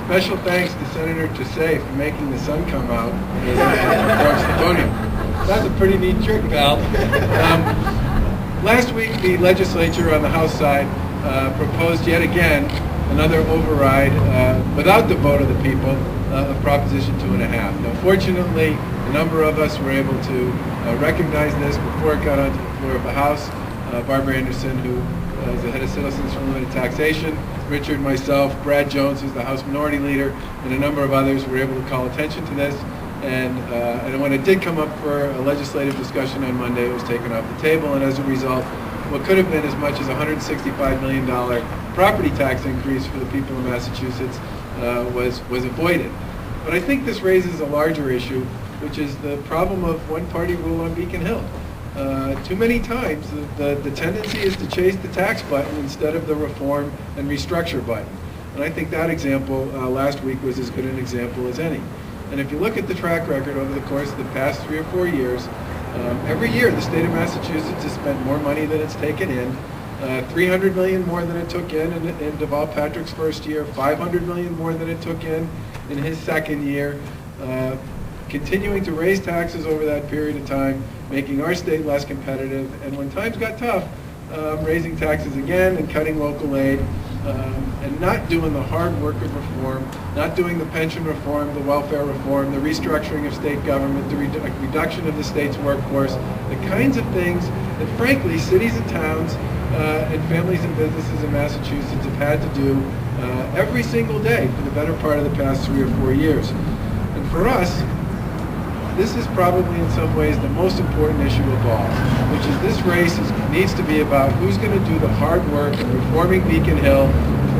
Special thanks to Senator Tressay for making the sun come out as he approached the podium. That's a pretty neat trick, pal. Last week, the legislature on the House side proposed yet again another override without the vote of the people of Proposition 2.5. Now, fortunately, a number of us were able to recognize this before it got onto the floor of the House. Barbara Anderson, who is the head of Citizens for Limited Taxation, Richard, myself, Brad Jones, who's the House Minority Leader, and a number of others were able to call attention to this. And when it did come up for a legislative discussion on Monday, it was taken off the table, and as a result, what could have been as much as a $165 million property tax increase for the people of Massachusetts was avoided. But I think this raises a larger issue, which is the problem of one-party rule on Beacon Hill. Too many times, the tendency is to chase the tax button instead of the reform and restructure button. And I think that example last week was as good an example as any. And if you look at the track record over the course of the past 3 or 4 years, every year the state of Massachusetts has spent more money than it's taken in, $300 million more than it took in Deval Patrick's first year, $500 million more than it took in his second year, continuing to raise taxes over that period of time, making our state less competitive, and when times got tough, raising taxes again and cutting local aid, and not doing the hard work of reform, not doing the pension reform, the welfare reform, the restructuring of state government, the reduction of the state's workforce, the kinds of things that, frankly, cities and towns and families and businesses in Massachusetts have had to do every single day for the better part of the past 3 or 4 years. And for us, this is probably in some ways the most important issue of all, which is this race needs to be about who's going to do the hard work of reforming Beacon Hill,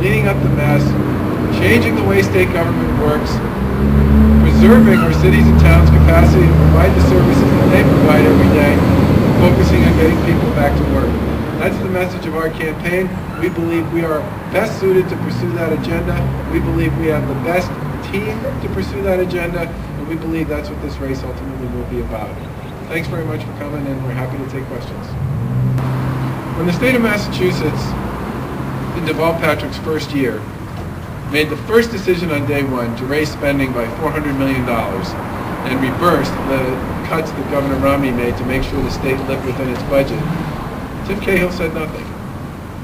cleaning up the mess, changing the way state government works, preserving our cities and towns' capacity to provide the services that they provide every day, focusing on getting people back to work. That's the message of our campaign. We believe we are best suited to pursue that agenda. We believe we have the best team to pursue that agenda, and we believe that's what this race ultimately will be about. Thanks very much for coming, and we're happy to take questions. When the state of Massachusetts, in Deval Patrick's first year, made the first decision on day one to raise spending by $400 million and reversed the cuts that Governor Romney made to make sure the state lived within its budget, Tim Cahill said nothing.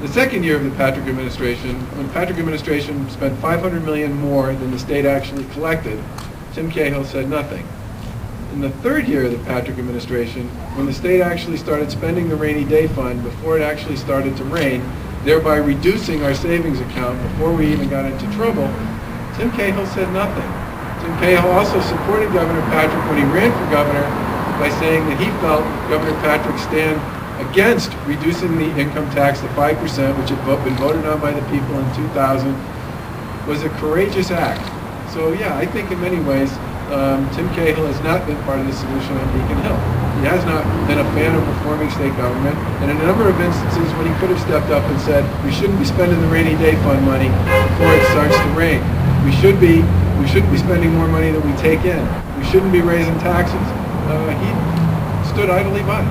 The second year of the Patrick administration, when Patrick administration spent $500 million more than the state actually collected, Tim Cahill said nothing. In the third year of the Patrick administration, when the state actually started spending the rainy day fund before it actually started to rain, thereby reducing our savings account before we even got into trouble, Tim Cahill said nothing. Tim Cahill also supported Governor Patrick when he ran for governor by saying that he felt Governor Patrick's stand against reducing the income tax to 5%, which had been voted on by the people in 2000, was a courageous act. So yeah, I think in many ways, Tim Cahill has not been part of the solution on Beacon Hill. He has not been a fan of reforming state government, and in a number of instances when he could have stepped up and said, we shouldn't be spending the rainy day fund money before it starts to rain. We shouldn't be spending more money than we take in. We shouldn't be raising taxes. He stood idly by.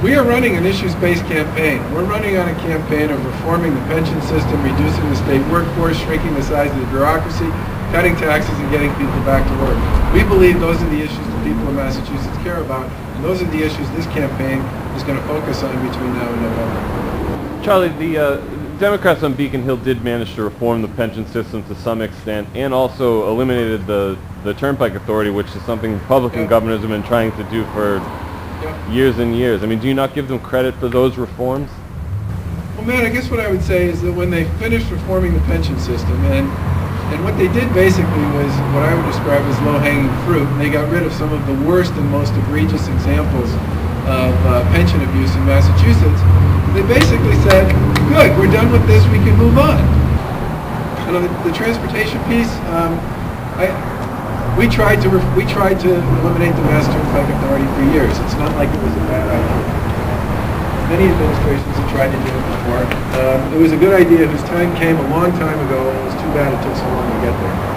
We are running an issues-based campaign. We're running on a campaign of reforming the pension system, reducing the state workforce, shrinking the size of the bureaucracy, cutting taxes, and getting people back to work. We believe those are the issues the people of Massachusetts care about, and those are the issues this campaign is going to focus on between now and November. Charlie, the Democrats on Beacon Hill did manage to reform the pension system to some extent, and also eliminated the Turnpike Authority, which is something Republican governors have been trying to do for years and years. I mean, do you not give them credit for those reforms? Well, Matt, I guess what I would say is that when they finished reforming the pension system, and what they did basically was what I would describe as low-hanging fruit, and they got rid of some of the worst and most egregious examples of pension abuse in Massachusetts. They basically said, good, we're done with this, we can move on. And on the transportation piece, we tried to eliminate the Mass Turnpike Authority for years. It's not like it was a bad idea. Many administrations have tried to do it before. It was a good idea whose time came a long time ago, and it was too bad it took so long to get there.